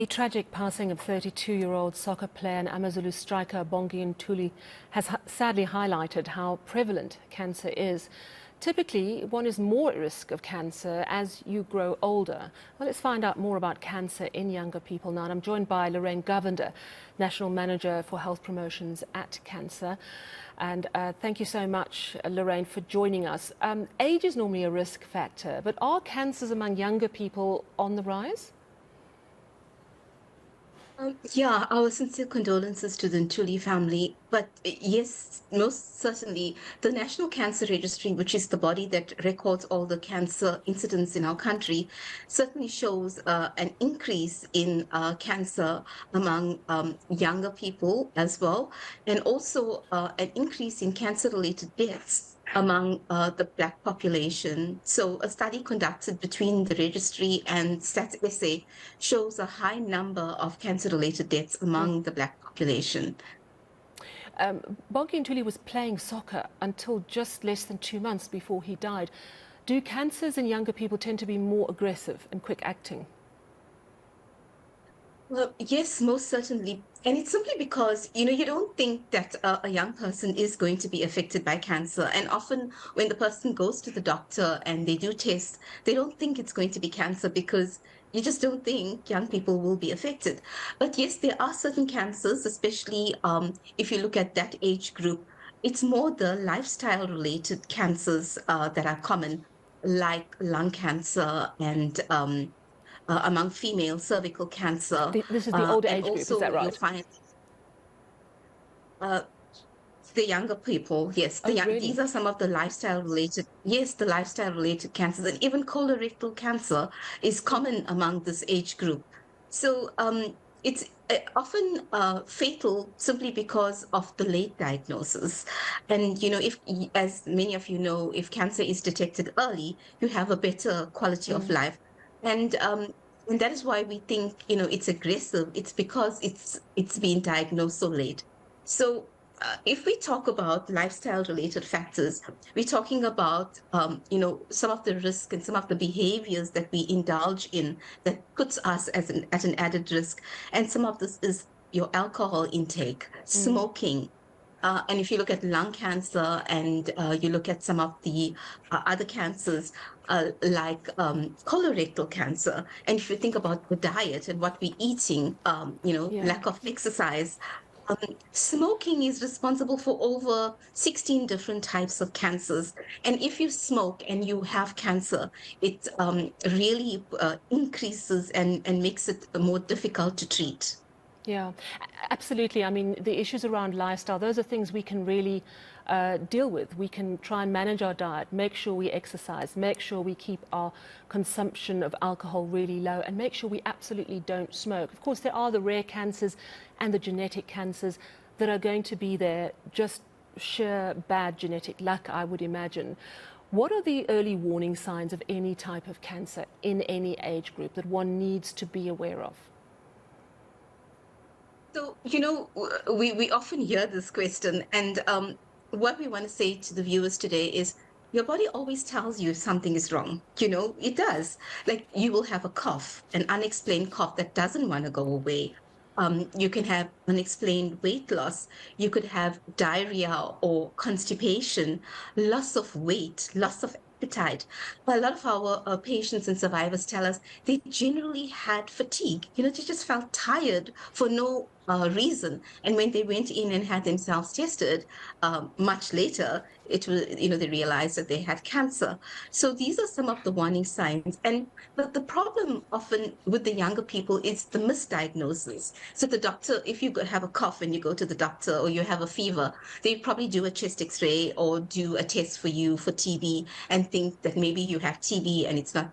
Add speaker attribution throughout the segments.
Speaker 1: The tragic passing of 32-year-old soccer player and Amazulu striker Bongi Ntuli has sadly highlighted how prevalent cancer is. Typically, one is more at risk of cancer as you grow older. Well, let's find out more about cancer in younger people now. And I'm joined by Lorraine Govender, National Manager for Health Promotions at Cansa. And thank you so much, Lorraine, for joining us. Age is normally a risk factor, but are cancers among younger people on the rise?
Speaker 2: Yeah, our sincere condolences to the Ntuli family. But yes, most certainly, the National Cancer Registry, which is the body that records all the cancer incidents in our country, certainly shows an increase in cancer among younger people as well, and also an increase in cancer-related deaths among the Black population. So a study conducted between the registry and Stats SA shows a high number of cancer-related deaths among the Black population.
Speaker 1: Bongi Ntuli was playing soccer until just less than 2 months before he died. Do cancers in younger people tend to be more aggressive and quick acting?
Speaker 2: Well, yes, most certainly. And it's simply because, you don't think that a young person is going to be affected by cancer. And often when the person goes to the doctor and they do tests, they don't think it's going to be cancer because you just don't think young people will be affected. But yes, there are certain cancers, especially if you look at that age group. It's more the lifestyle related cancers that are common, like lung cancer and among female cervical cancer.
Speaker 1: This is the older
Speaker 2: And
Speaker 1: age group, is that
Speaker 2: also you'll
Speaker 1: right?
Speaker 2: find uh, the younger people, yes,
Speaker 1: Oh,
Speaker 2: these
Speaker 1: really?
Speaker 2: are some of the lifestyle related, yes, the lifestyle related cancers, and even colorectal cancer is common among this age group. So it's often fatal simply because of the late diagnosis. And, if, as many of you know, if cancer is detected early, you have a better quality of life. And and that is why we think, it's aggressive. It's because it's been diagnosed so late. So if we talk about lifestyle related factors, we're talking about, some of the risk and some of the behaviors that we indulge in that puts us at an added risk. And some of this is your alcohol intake, smoking. And if you look at lung cancer and you look at some of the other cancers, like colorectal cancer, and if you think about the diet and what we're eating,
Speaker 1: Yeah.
Speaker 2: lack of exercise, um, smoking is responsible for over 16 different types of cancers. And if you smoke and you have cancer, it really increases and makes it more difficult to treat.
Speaker 1: Yeah, absolutely. I mean, the issues around lifestyle, those are things we can really deal with. We can try and manage our diet, make sure we exercise, make sure we keep our consumption of alcohol really low, and make sure we absolutely don't smoke. Of course, there are the rare cancers and the genetic cancers that are going to be there, just sheer bad genetic luck, I would imagine. What are the early warning signs of any type of cancer in any age group that one needs to be aware of?
Speaker 2: So, we often hear this question, and what we want to say to the viewers today is your body always tells you if something is wrong. It does. Like you will have a cough, an unexplained cough that doesn't want to go away. You can have unexplained weight loss. You could have diarrhea or constipation, loss of weight, loss of appetite. A lot of our patients and survivors tell us they generally had fatigue. They just felt tired for no reason. And when they went in and had themselves tested, much later, it was, they realized that they had cancer. So these are some of the warning signs. And but the problem often with the younger people is the misdiagnosis. So the doctor, if you have a cough and you go to the doctor or you have a fever, they probably do a chest X-ray or do a test for you for TB and think that maybe you have TB and it's not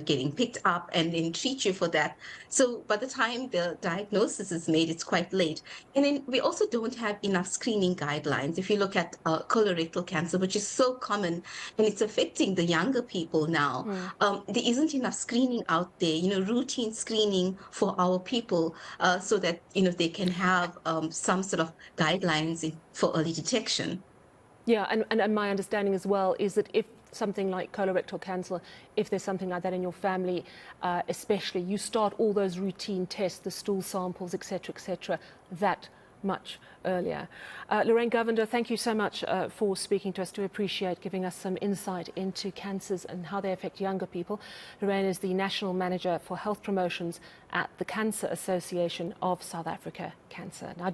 Speaker 2: getting picked up and then treat you for that. So by the time the diagnosis is made, it's quite late. And then we also don't have enough screening guidelines. If you look at colorectal cancer, which is so common and it's affecting the younger people now, there isn't enough screening out there, routine screening for our people so that, they can have some sort of guidelines for early detection.
Speaker 1: Yeah, and my understanding as well is that if something like colorectal cancer, if there's something like that in your family, especially, you start all those routine tests, the stool samples, etc., that much earlier. Lorraine Govender, thank you so much for speaking to us. Do appreciate giving us some insight into cancers and how they affect younger people. Lorraine is the National Manager for Health Promotions at the Cancer Association of South Africa, Cansa. Now,